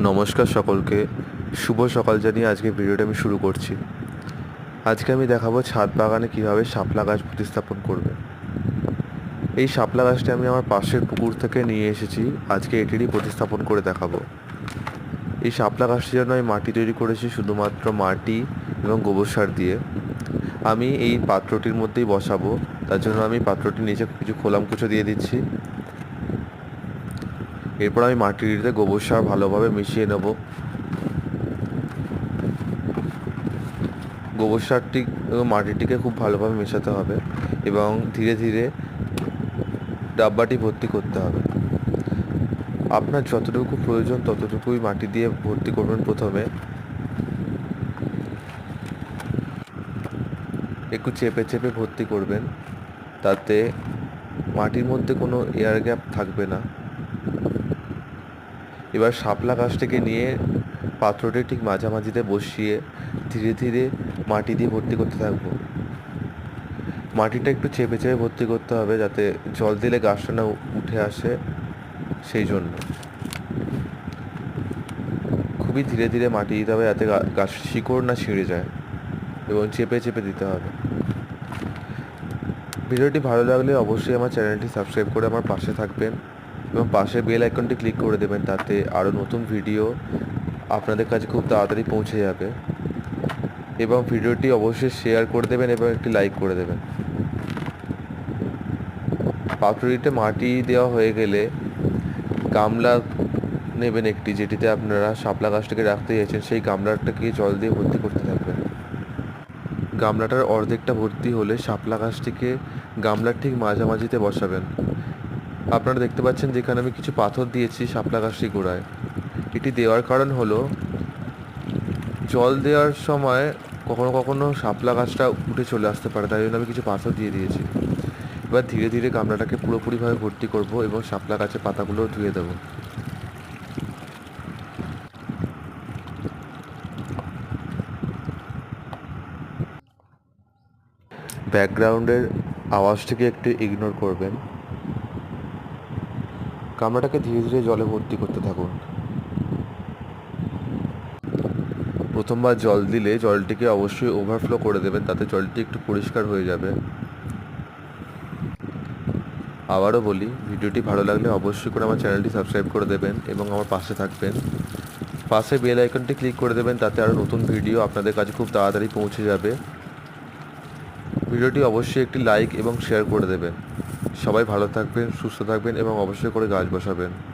নমস্কার সকলকে, শুভ সকাল জানিয়ে আজকে ভিডিওটা আমি শুরু করছি। আজকে আমি দেখাবো ছাদ বাগানে কীভাবে শাপলা গাছ প্রতিস্থাপন করবে। এই শাপলা গাছটি আমি আমার পাশের পুকুর থেকে নিয়ে এসেছি, আজকে এটিরই প্রতিস্থাপন করে দেখাবো। এই শাপলা গাছটির জন্য আমি মাটি তৈরি করেছি শুধুমাত্র মাটি এবং গোবর সার দিয়ে। আমি এই পাত্রটির মধ্যেই বসাবো, তার জন্য আমি পাত্রটির নিচে কিছু খোলাম কুচো দিয়ে দিচ্ছি। এরপর আমি মাটিতে গোবর সার ভালোভাবে মিশিয়ে নেব। গোবর সারটি এবং মাটিটিকে খুব ভালোভাবে মেশাতে হবে এবং ধীরে ধীরে ডাব্বাটি ভর্তি করতে হবে। আপনার যতটুকু প্রয়োজন ততটুকুই মাটি দিয়ে ভর্তি করবেন। প্রথমে একটু চেপে চেপে ভর্তি করবেন, তাতে মাটির মধ্যে কোনো এয়ার গ্যাপ থাকবে না। এবার শাপলা গাছটিকে নিয়ে পাত্রটি ঠিক মাঝামাঝিতে বসিয়ে ধীরে ধীরে মাটি দিয়ে ভর্তি করতে থাকবো। মাটিটা একটু চেপে চেপে ভর্তি করতে হবে, যাতে জল দিলে গাছটা না উঠে আসে, সেই জন্য খুবই ধীরে ধীরে মাটি দিতে হবে, যাতে গাছ শিকড় না ছিঁড়ে যায়, এবং চেপে চেপে দিতে হবে। ভিডিওটি ভালো লাগলে অবশ্যই আমার চ্যানেলটি সাবস্ক্রাইব করে আমার পাশে থাকবেন এবং পাশে বেল আইকনটি ক্লিক করে দেবেন, তাতে আরও নতুন ভিডিও আপনাদের কাছে খুব তাড়াতাড়ি পৌঁছে যাবে। এবং ভিডিওটি অবশ্যই শেয়ার করে দেবেন এবং একটি লাইক করে দেবেন। পাত্রটিতে মাটি দেওয়া হয়ে গেলে গামলা নেবেন একটি, যেটিতে আপনারা শাপলা গাছটাকে রাখতে চাইছেন, সেই গামলাটাকে জল দিয়ে ভর্তি করতে থাকবেন। গামলাটার অর্ধেকটা ভর্তি হলে শাপলা গাছটিকে গামলার ঠিক মাঝামাঝিতে বসাবেন। আপনারা দেখতে পাচ্ছেন যেখানে আমি কিছু পাথর দিয়েছি শাপলা গাছটি গোড়ায়। এটি দেওয়ার কারণ হলো, জল দেওয়ার সময় কখনো কখনো শাপলা গাছটা উঠে চলে আসতে পারে, তাই জন্য আমি কিছু পাথর দিয়ে দিয়েছি। এবার ধীরে ধীরে গামলাটাকে পুরোপুরিভাবে ভর্তি করব এবং শাপলা গাছের পাতাগুলো ধুয়ে দেবো। ব্যাকগ্রাউন্ডের আওয়াজটিকে একটু ইগনোর করবেন। গামলাটাকে ধীরে ধীরে জলে ভর্তি করতে থাকুন। প্রথমবার জল দিলে জলটিকে অবশ্যই ওভারফ্লো করে দেবেন, তাতে জলটি একটু পরিষ্কার হয়ে যাবে। আবারও বলি, ভিডিওটি ভালো লাগলে অবশ্যই করে আমার চ্যানেলটি সাবস্ক্রাইব করে দেবেন এবং আমার পাশে থাকবেন। পাশে বেল আইকনটি ক্লিক করে দেবেন, তাতে আরও নতুন ভিডিও আপনাদের কাছে খুব তাড়াতাড়ি পৌঁছে যাবে। ভিডিওটি অবশ্যই একটি লাইক এবং শেয়ার করে দেবেন। সবাই ভালো থাকবেন, সুস্থ থাকবেন এবং অবশ্যই করে গাছ বসাবেন।